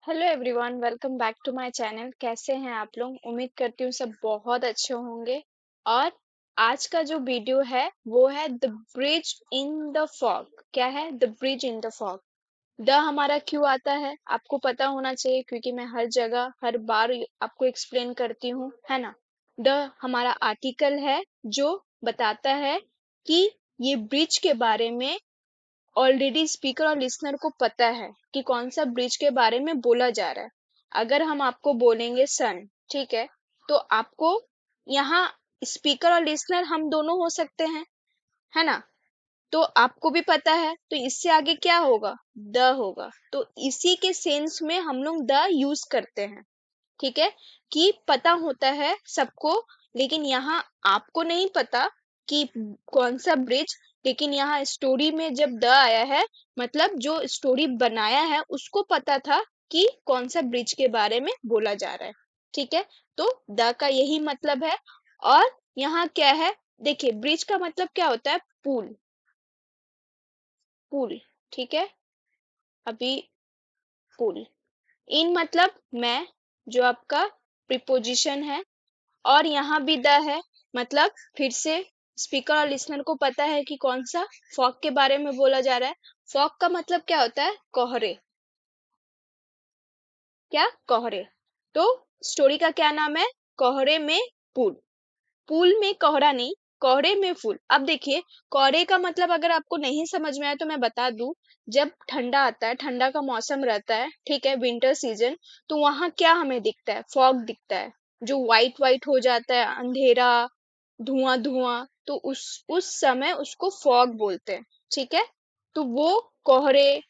Hello everyone, welcome back to my channel. कैसे हैं आप लोग? उम्मीद करती हूँ सब बहुत अच्छे होंगे। और आज का जो वीडियो है वो है the bridge in the fog. क्या है the bridge in the fog? The हमारा क्यों आता है आपको पता होना चाहिए, क्योंकि मैं हर जगह हर बार आपको एक्सप्लेन करती हूँ, है ना। द हमारा आर्टिकल है जो बताता है कि ये ब्रिज के बारे में ऑलरेडी स्पीकर और लिसनर को पता है कि कौन सा ब्रिज के बारे में बोला जा रहा है। अगर हम आपको बोलेंगे सन, ठीक है, तो आपको यहाँ स्पीकर और लिसनर हम दोनों हो सकते हैं, है ना। तो आपको भी पता है, तो इससे आगे क्या होगा? द होगा। तो इसी के सेंस में हम लोग द यूज करते हैं, ठीक है। कि पता होता है सबको, लेकिन यहाँ आपको नहीं पता कि कौन सा ब्रिज। लेकिन यहाँ स्टोरी में जब द आया है, मतलब जो स्टोरी बनाया है उसको पता था कि कौन सा ब्रिज के बारे में बोला जा रहा है, ठीक है। तो द का यही मतलब है। और यहाँ क्या है, देखिए ब्रिज का मतलब क्या होता है? पुल। पुल, ठीक है। अभी पुल इन मतलब मैं, जो आपका प्रिपोजिशन है। और यहाँ भी द है, मतलब फिर से स्पीकर और लिसनर को पता है कि कौन सा फॉग के बारे में बोला जा रहा है। फॉग का मतलब क्या होता है? कोहरे। क्या? कोहरे। तो स्टोरी का क्या नाम है? कोहरे में पुल। पुल में कोहरा नहीं, कोहरे में फूल। अब देखिए, कोहरे का मतलब अगर आपको नहीं समझ में आया तो मैं बता दूं। जब ठंडा आता है, ठंडा का मौसम रहता है, ठीक है, विंटर सीजन, तो वहां क्या हमें दिखता है? फॉग दिखता है, जो व्हाइट व्हाइट हो जाता है, अंधेरा, धुआं धुआं। तो उस समय उसको फॉग बोलते हैं, ठीक है। तो वो कोहरे,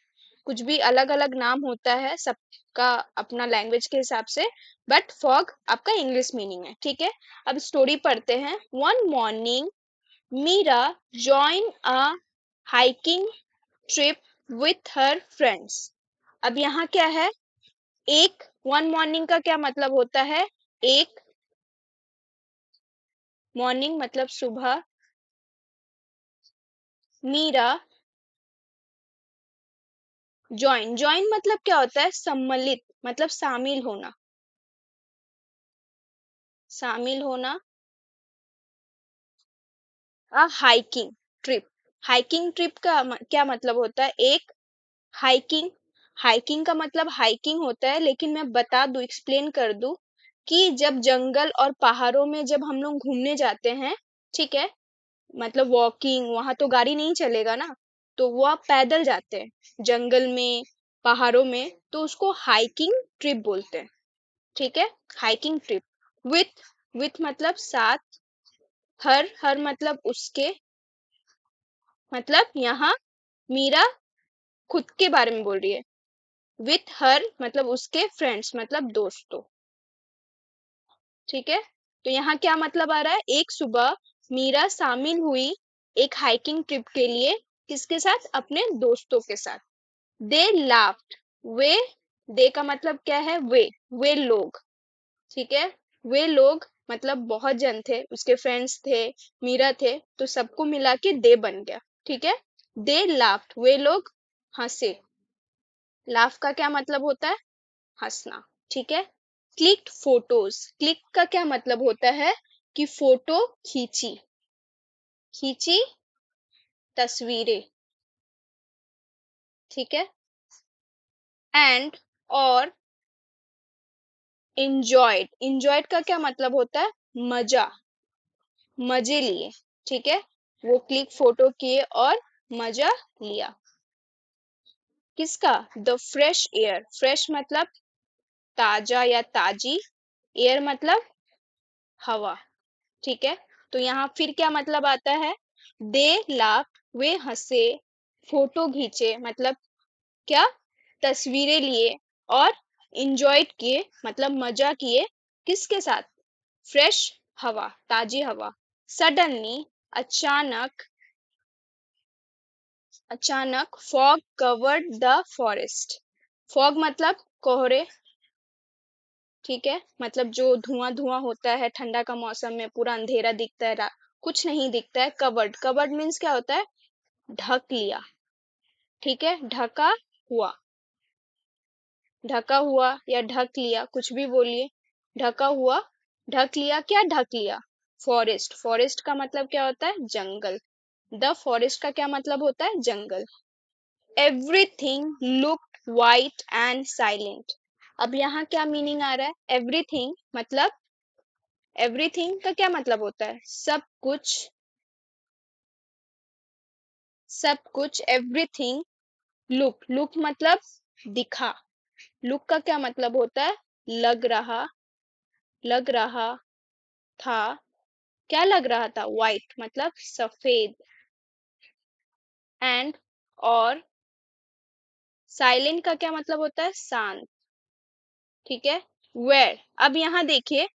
कुछ भी अलग अलग नाम होता है सबका अपना लैंग्वेज के हिसाब से, बट फॉग आपका इंग्लिश मीनिंग है, ठीक है। अब स्टोरी पढ़ते हैं। One morning Meera join a hiking trip with her friends. अब यहाँ क्या है? एक वन मॉर्निंग का क्या मतलब होता है? एक मॉर्निंग मतलब सुबह, मीरा जॉइन, जॉइन मतलब क्या होता है? सम्मिलित, मतलब शामिल होना, शामिल होना। अ हाइकिंग ट्रिप, हाइकिंग ट्रिप का क्या मतलब होता है? एक हाइकिंग, हाइकिंग का मतलब हाइकिंग होता है, लेकिन मैं बता दूं, एक्सप्लेन कर दूं कि जब जंगल और पहाड़ों में जब हम लोग घूमने जाते हैं, ठीक है, मतलब वॉकिंग, वहां तो गाड़ी नहीं चलेगा ना, तो वो आप पैदल जाते हैं जंगल में, पहाड़ों में, तो उसको हाइकिंग ट्रिप बोलते हैं, ठीक है। हाइकिंग ट्रिप विथ मतलब साथ, हर हर मतलब उसके, मतलब यहाँ मीरा खुद के बारे में बोल रही है। विथ हर मतलब उसके फ्रेंड्स, मतलब दोस्तों, ठीक है। तो यहाँ क्या मतलब आ रहा है? एक सुबह मीरा शामिल हुई एक हाइकिंग ट्रिप के लिए, किसके साथ? अपने दोस्तों के साथ। दे लाफ्ड, वे, दे का मतलब क्या है? वे लोग, ठीक है। वे लोग मतलब बहुत जन थे, उसके फ्रेंड्स थे, मीरा थे, तो सबको मिला के दे बन गया, ठीक है। दे लाफ्ड, वे लोग हंसे। लाफ का क्या मतलब होता है? हंसना, ठीक है। क्लिक फोटोज, क्लिक का क्या मतलब होता है? कि फोटो खींची, खींची तस्वीरें, ठीक है। एंड और enjoyed, enjoyed का क्या मतलब होता है? मजा, मजे लिए, ठीक है। वो क्लिक फोटो किए और मजा लिया। किसका? द फ्रेश एयर, फ्रेश मतलब ताजा या ताजी, एयर मतलब हवा, ठीक है। तो यहाँ फिर क्या मतलब आता है? दे लाफ, वे हंसे, फोटो खींचे मतलब क्या? तस्वीरें लिए, और इंजॉय किए मतलब मजा किए। किसके साथ? फ्रेश हवा, ताजी हवा। सडनली, अचानक, अचानक fog covered the forest. Fog मतलब कोहरे, ठीक है, मतलब जो धुआं धुआं होता है ठंडा का मौसम में, पूरा अंधेरा दिखता है, कुछ नहीं दिखता है। कवर्ड, कवर्ड मीन्स क्या होता है? ढक लिया, ठीक है, ढका हुआ। ढका हुआ या ढक लिया, कुछ भी बोलिए। ढका हुआ, ढक लिया, क्या ढक लिया? फॉरेस्ट, फॉरेस्ट का मतलब क्या होता है? जंगल। द फॉरेस्ट का क्या मतलब होता है? जंगल। Everything looked white and silent. अब यहाँ क्या मीनिंग आ रहा है? एवरीथिंग मतलब, एवरीथिंग का क्या मतलब होता है? सब कुछ, सब कुछ। एवरीथिंग लुक, लुक मतलब दिखा। लुक का क्या मतलब होता है? लग रहा, लग रहा था। क्या लग रहा था? वाइट मतलब सफेद। एंड, और साइलेंट का क्या मतलब होता है? शांत। ठीक है। वेयर, अब यहाँ देखिए,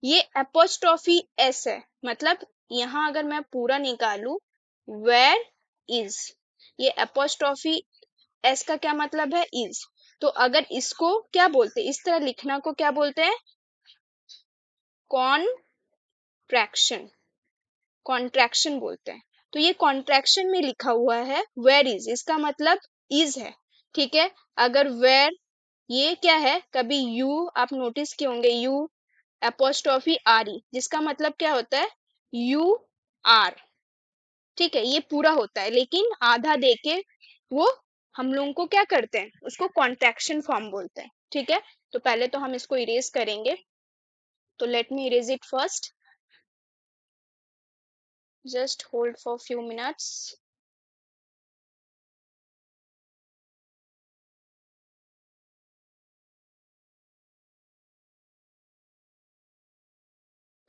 ये एपोस्ट्रोफी एस है, मतलब यहाँ अगर मैं पूरा निकालू, वेयर इज, ये एपोस्ट्रोफी एस का क्या मतलब है? इज। तो अगर इसको क्या बोलते हैं, इस तरह लिखना को क्या बोलते हैं? कॉन्ट्रैक्शन, कॉन्ट्रैक्शन बोलते हैं। तो ये कॉन्ट्रैक्शन में लिखा हुआ है वेयर इज, इसका मतलब इज है। ठीक है। अगर वेयर, ये क्या है? कभी यू आप नोटिस किए होंगे, यू एपोस्ट्रोफी आर ई, जिसका मतलब क्या होता है? You are. ठीक है, ये पूरा होता है, लेकिन आधा देके वो हम लोगों को क्या करते हैं? उसको कॉन्ट्रैक्शन फॉर्म बोलते हैं। ठीक है। तो पहले तो हम इसको इरेज करेंगे, तो let me erase it first. Just hold for few minutes.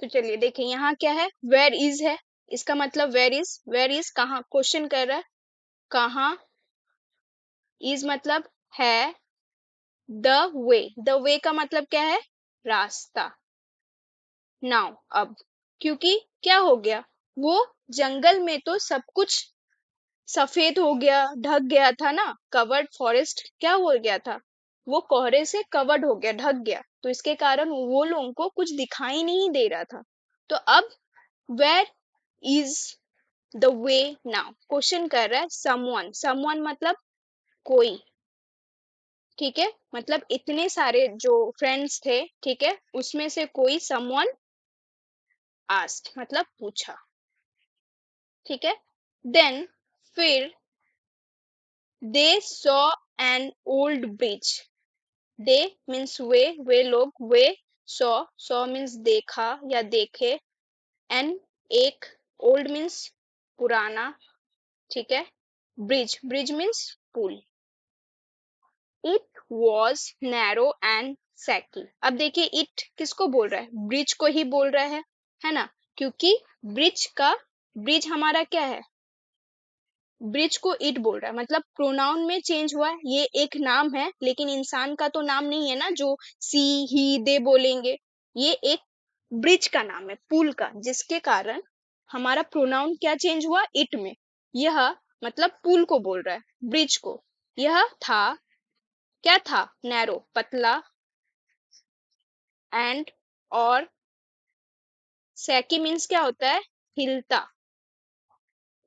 तो चलिए देखिए, यहाँ क्या है? वेयर इज है, इसका मतलब वेयर इज, वेयर इज कहाँ, क्वेश्चन कर रहा है कहाँ। इज मतलब है। द वे, द वे का मतलब क्या है? रास्ता। नाउ, अब क्योंकि क्या हो गया, वो जंगल में तो सब कुछ सफेद हो गया, ढक गया था ना, कवर्ड फॉरेस्ट क्या हो गया था? वो कोहरे से कवर्ड हो गया, ढक गया, तो इसके कारण वो लोगों को कुछ दिखाई नहीं दे रहा था। तो अब where is the way now, question कर रहा है समवन, समवन मतलब कोई। ठीक है, मतलब इतने सारे जो फ्रेंड्स थे, ठीक है, उसमें से कोई समवन आस्क्ड मतलब पूछा। ठीक है। देन, फिर they saw an old bridge. They means वे लोग, वे सॉ, सॉ मीन्स देखा या देखे, एन एक, ओल्ड मीन्स पुराना। ठीक है। ब्रिज, ब्रिज मीन्स पुल। It was narrow and shaky. अब देखिए, इट किसको बोल रहा है? ब्रिज को ही बोल रहा है ना, क्योंकि ब्रिज का, ब्रिज हमारा क्या है? ब्रिज को इट बोल रहा है, मतलब प्रोनाउन में चेंज हुआ है। ये एक नाम है, लेकिन इंसान का तो नाम नहीं है ना, जो सी ही दे बोलेंगे। ये एक ब्रिज का नाम है, पुल का, जिसके कारण हमारा प्रोनाउन क्या चेंज हुआ? इट में। यह मतलब पुल को बोल रहा है, ब्रिज को। यह था, क्या था? नैरो पतला, एंड और सैकी मीन्स क्या होता है? हिलता,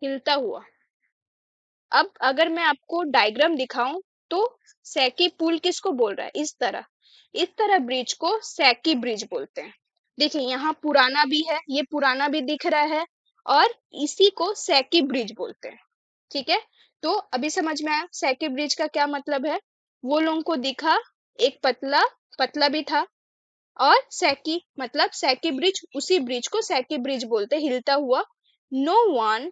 हिलता हुआ। अब अगर मैं आपको डायग्राम दिखाऊं, तो सैकी पुल किसको बोल रहा है? इस तरह ब्रिज को सैकी ब्रिज बोलते हैं। देखिए, यहाँ पुराना भी है, ये पुराना भी दिख रहा है, और इसी को सैकी ब्रिज बोलते हैं। ठीक है। तो अभी समझ में आया सैकी ब्रिज का क्या मतलब है? वो लोगों को दिखा, एक पतला, पतला भी था, और सैकी मतलब सैकी ब्रिज, उसी ब्रिज को सैकी ब्रिज बोलते, हिलता हुआ। No one,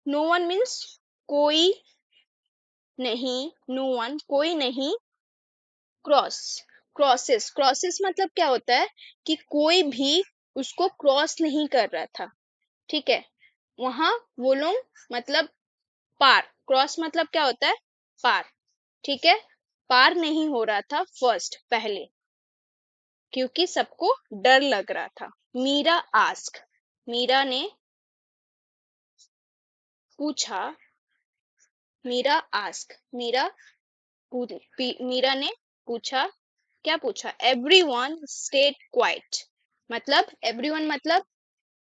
no one means कोई नहीं, नो वन कोई नहीं, क्रॉस, क्रॉसेस, क्रॉसेस मतलब क्या होता है? कि कोई भी उसको क्रॉस नहीं कर रहा था। ठीक है। वहां वो लोग मतलब पार, क्रॉस मतलब क्या होता है? पार। ठीक है। पार नहीं हो रहा था फर्स्ट, पहले, क्योंकि सबको डर लग रहा था। मीरा आस्क, मीरा ने पूछा, मीरा आस्क, मीरा ने पूछा, क्या पूछा? एवरीवन स्टेड क्वाइट, मतलब एवरीवन मतलब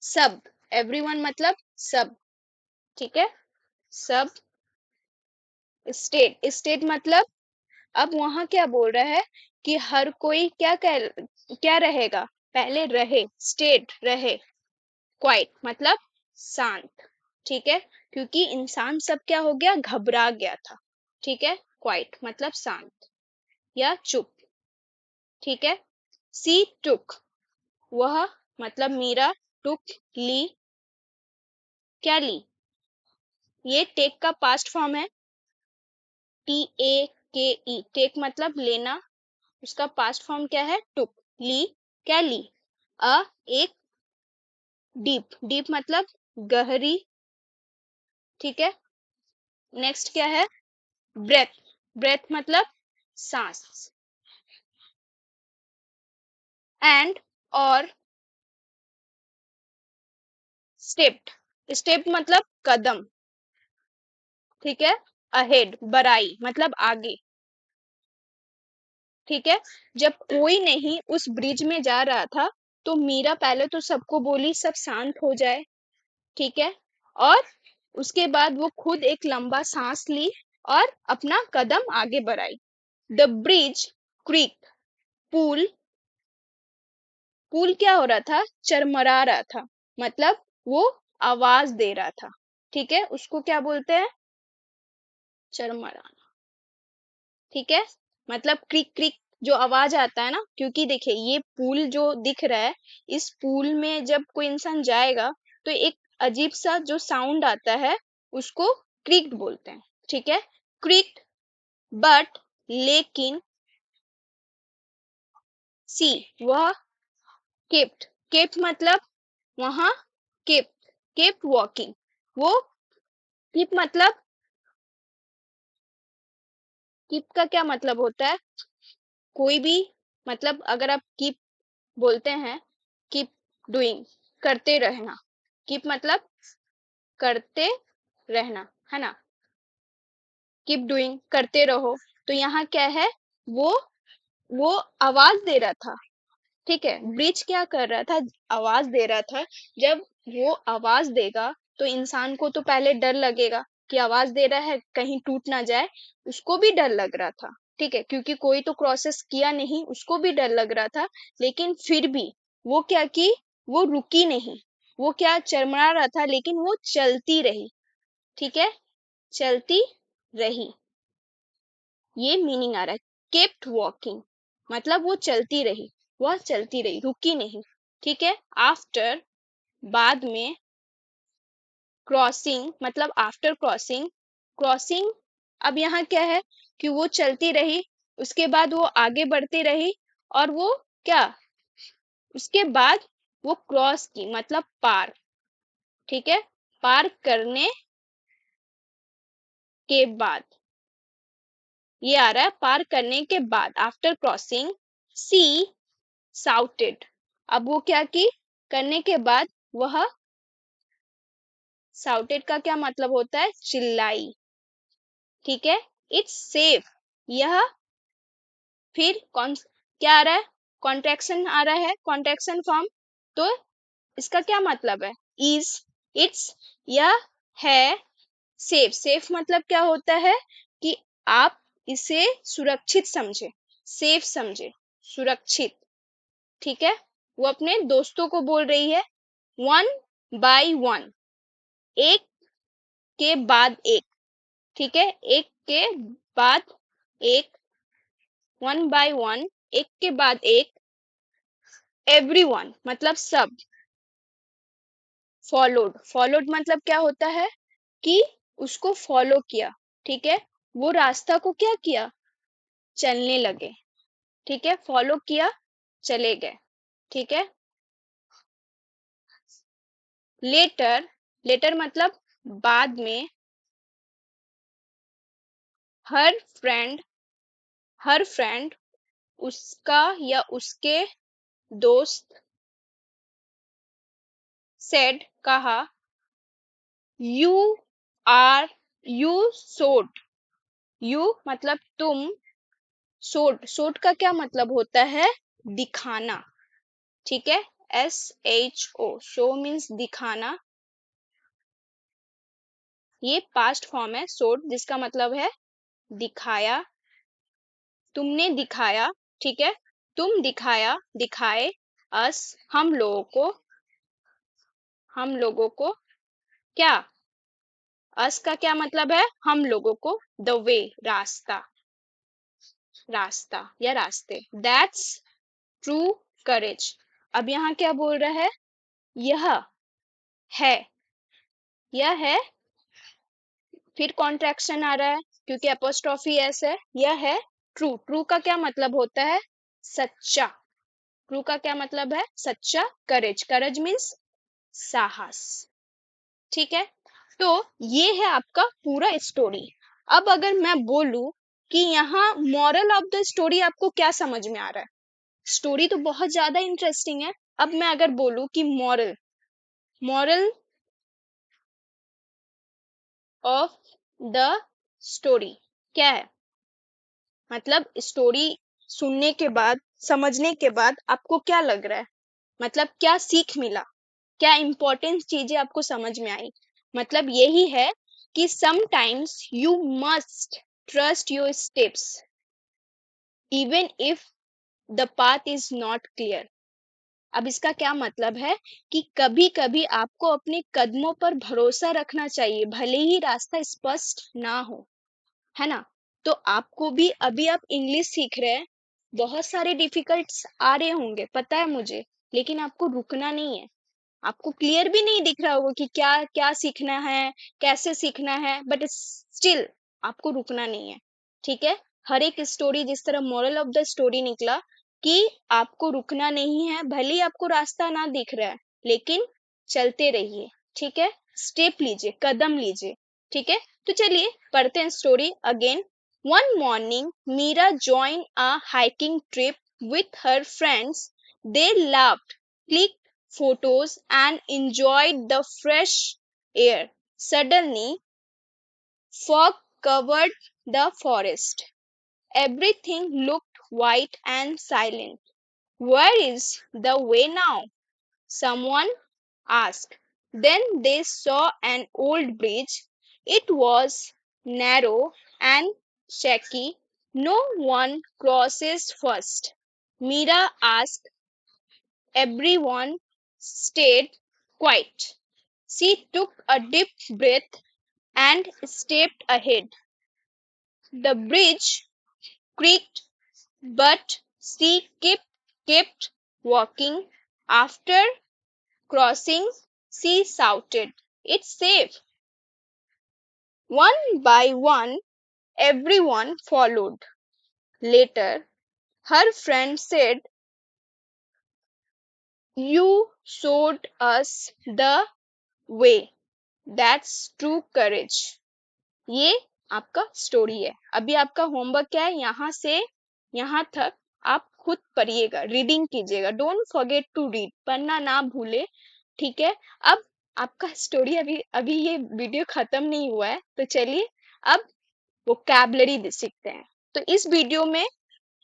सब, एवरीवन मतलब सब। ठीक है। सब, स्टेट, स्टेट मतलब अब वहां क्या बोल रहा है कि हर कोई क्या रहेगा, पहले रहे, स्टेट रहे, क्वाइट मतलब शांत, ठीक है, क्योंकि इंसान सब क्या हो गया, घबरा गया था, ठीक है, क्वाइट मतलब शांत या चुप, ठीक है। सी टुक, वह मतलब मीरा, टुक ली, क्या ली, ये टेक का पास्ट फॉर्म है, TAKE, टेक मतलब लेना, उसका पास्ट फॉर्म क्या है, टुक, ली क्या ली, अ एक, डीप, डीप मतलब गहरी, ठीक है। नेक्स्ट क्या है, ब्रेथ, ब्रेथ मतलब सांस, एंड और स्टेप्ड, स्टेप मतलब कदम, ठीक है, अहेड बराई मतलब आगे, ठीक है। जब कोई नहीं उस ब्रिज में जा रहा था तो मीरा पहले तो सबको बोली सब शांत हो जाए, ठीक है, और उसके बाद वो खुद एक लंबा सांस ली और अपना कदम आगे बढ़ाई। द ब्रिज क्रीक, पुल, पुल क्या हो रहा था, चरमरा रहा था, मतलब वो आवाज दे रहा था, ठीक है, उसको क्या बोलते हैं, चरमराना, ठीक है, मतलब क्रिक क्रिक जो आवाज आता है ना, क्योंकि देखिए ये पुल जो दिख रहा है, इस पुल में जब कोई इंसान जाएगा तो एक अजीब सा जो साउंड आता है उसको क्रिक्ड बोलते हैं, ठीक है, क्रिक्ड, बट लेकिन सी वह केप्ट, केप्ट मतलब वहां, केप्ट, केप्ट वॉकिंग, वो कीप मतलब, कीप का क्या मतलब होता है, कोई भी, मतलब अगर आप कीप बोलते हैं, कीप डूइंग करते रहना, कीप मतलब करते रहना, है ना, कीप डूइंग करते रहो, तो यहाँ क्या है, वो वो आवाज दे रहा था, ठीक है, ब्रिज क्या कर रहा था, आवाज दे रहा था। जब वो आवाज देगा तो इंसान को तो पहले डर लगेगा कि आवाज दे रहा है कहीं टूट ना जाए, उसको भी डर लग रहा था, ठीक है, क्योंकि कोई तो क्रॉसेस किया नहीं, उसको भी डर लग रहा था, लेकिन फिर भी वो क्या की, वो रुकी नहीं, वो क्या चरमरा रहा था लेकिन वो चलती रही, ठीक है, चलती रही, ये मीनिंग आ रहा है, केप्ट वॉकिंग मतलब वो चलती रही, वह चलती रही, रुकी नहीं, ठीक है। आफ्टर बाद में, क्रॉसिंग मतलब आफ्टर क्रॉसिंग, क्रॉसिंग, अब यहाँ क्या है कि वो चलती रही, उसके बाद वो आगे बढ़ती रही, और वो क्या, उसके बाद वो क्रॉस की मतलब पार, ठीक है, पार करने के बाद, ये आ रहा है पार करने के बाद, आफ्टर क्रॉसिंग, सी साउटेड, अब वो क्या की, करने के बाद वह, साउटेड का क्या मतलब होता है, चिल्लाई, ठीक है, इट्स सेफ, यह, फिर कौन क्या आ रहा है, कॉन्ट्रैक्शन आ रहा है, कॉन्ट्रैक्शन फॉर्म, तो इसका क्या मतलब है, इज, इट्स, यह है, सेफ, सेफ मतलब क्या होता है कि आप इसे सुरक्षित समझे, सेफ समझे, सुरक्षित, ठीक है, वो अपने दोस्तों को बोल रही है, वन बाय वन, एक के बाद एक, ठीक है, एक के बाद एक, वन बाय वन, एक के बाद एक, एवरीवन मतलब सब, फॉलोड, फॉलोड मतलब क्या होता है कि उसको फॉलो किया, ठीक है, वो रास्ता को क्या किया, चलने लगे, ठीक है, फॉलो किया, चले गए, ठीक है। लेटर, लेटर मतलब बाद में, हर फ्रेंड, हर फ्रेंड उसका या उसके दोस्त, सेड कहा, यू आर, यू सोड, यू मतलब तुम, सोड, सोड का क्या मतलब होता है, दिखाना, ठीक है, SHO, शो मीन्स दिखाना, ये पास्ट फॉर्म है सोड जिसका मतलब है दिखाया, तुमने दिखाया, ठीक है, तुम दिखाया, दिखाए, अस, हम लोगों को क्या, अस का क्या मतलब है, हम लोगों को, द वे, रास्ता, रास्ता या रास्ते, दैट्स ट्रू करेज। अब यहाँ क्या बोल रहा है, यह है, यह है, फिर कॉन्ट्रैक्शन आ रहा है क्योंकि अपोस्ट्रोफी एस है, यह है ट्रू। ट्रू का क्या मतलब होता है, सच्चा। ट्रू का क्या मतलब है, सच्चा। करेज, करेज मीन्स साहस, ठीक है। तो ये है आपका पूरा स्टोरी। अब अगर मैं बोलूं कि यहाँ मॉरल ऑफ द स्टोरी आपको क्या समझ में आ रहा है, स्टोरी तो बहुत ज्यादा इंटरेस्टिंग है। अब मैं अगर बोलूं कि moral, moral of the story क्या है, मतलब स्टोरी सुनने के बाद, समझने के बाद आपको क्या लग रहा है, मतलब क्या सीख मिला, क्या इंपॉर्टेंट चीजें आपको समझ में आई। मतलब यही है कि sometimes you must trust your steps even if the path is not clear. अब इसका क्या मतलब है कि कभी कभी आपको अपने कदमों पर भरोसा रखना चाहिए, भले ही रास्ता स्पष्ट ना हो, है ना। तो आपको भी, अभी आप इंग्लिश सीख रहे हैं, बहुत सारे डिफिकल्ट्स आ रहे होंगे, पता है मुझे, लेकिन आपको रुकना नहीं है। आपको क्लियर भी नहीं दिख रहा होगा कि क्या क्या सीखना है, कैसे सीखना है, बट स्टिल आपको रुकना नहीं है, ठीक है। हर एक स्टोरी, जिस तरह मोरल ऑफ द स्टोरी निकला कि आपको रुकना नहीं है, भले ही आपको रास्ता ना दिख रहा है, लेकिन चलते रहिए, ठीक है, स्टेप लीजिए, कदम लीजिए, ठीक है। तो चलिए पढ़ते हैं story again. One morning Meera join a hiking trip with her friends. They laughed, clicked photos, and enjoyed the fresh air. Suddenly, fog covered the forest. Everything looked white and silent. Where is the way now? Someone asked. Then they saw an old bridge. It was narrow and shaky. No one crosses first. Mira asked. Everyone stayed quiet. She took a deep breath and stepped ahead. The bridge creaked, but she kept walking. After crossing, she shouted, "It's safe." One by one, everyone followed. Later, her friend said, "You showed us the way. That's true courage." ये आपका story है। अभी आपका homework क्या है, यहाँ से यहाँ तक आप खुद पढ़िएगा, रीडिंग कीजिएगा, डोंट फॉरगेट टू रीड, पढ़ना ना भूले, ठीक है। अब आपका स्टोरी, अभी अभी ये वीडियो खत्म नहीं हुआ है, तो चलिए अब वोकैबुलरी सीखते हैं। तो इस वीडियो में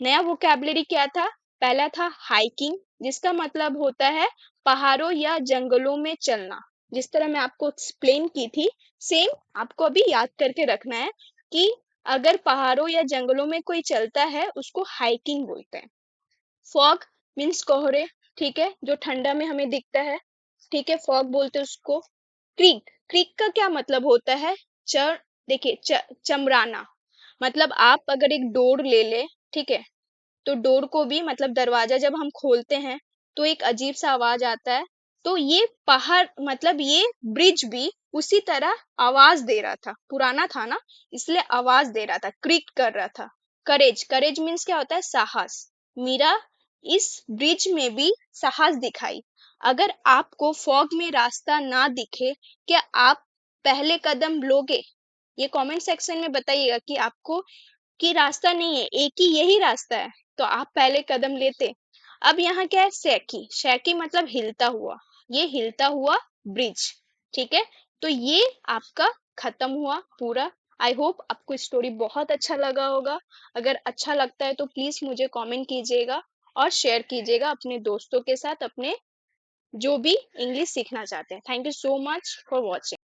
नया वोकैबुलरी क्या था, पहला था हाइकिंग, जिसका मतलब होता है पहाड़ों या जंगलों में चलना। जिस तरह मैं आपको एक्सप्लेन की थी, सेम आपको अभी याद करके रखना है कि अगर पहाड़ों या जंगलों में कोई चलता है उसको हाइकिंग बोलते हैं। फॉग मीन्स कोहरे, ठीक है, जो ठंडा में हमें दिखता है, ठीक है, फॉग बोलते हैं उसको। क्रीक, क्रीक का क्या मतलब होता है, चर, देखिए चमराना, मतलब आप अगर एक डोर ले ले, ठीक है, तो डोर को भी, मतलब दरवाजा जब हम खोलते हैं तो एक अजीब सा आवाज आता है, तो ये पहाड़, मतलब ये ब्रिज भी उसी तरह आवाज दे रहा था, पुराना था ना, इसलिए आवाज दे रहा था, क्रिक कर रहा था। करेज, करेज मीन्स क्या होता है, साहस। मीरा इस ब्रिज में भी साहस दिखाई। अगर आपको फॉग में रास्ता ना दिखे, क्या आप पहले कदम लोगे? ये कमेंट सेक्शन में बताइएगा कि आपको, कि रास्ता नहीं है, एक ही यही रास्ता है, तो आप पहले कदम लेते। अब यहाँ क्या है, शैकी, शैकी मतलब हिलता हुआ, ये हिलता हुआ ब्रिज, ठीक है। तो ये आपका खत्म हुआ पूरा। आई होप आपको स्टोरी बहुत अच्छा लगा होगा। अगर अच्छा लगता है तो प्लीज मुझे कमेंट कीजिएगा और शेयर कीजिएगा अपने दोस्तों के साथ, अपने जो भी इंग्लिश सीखना चाहते हैं। Thank you so much for watching.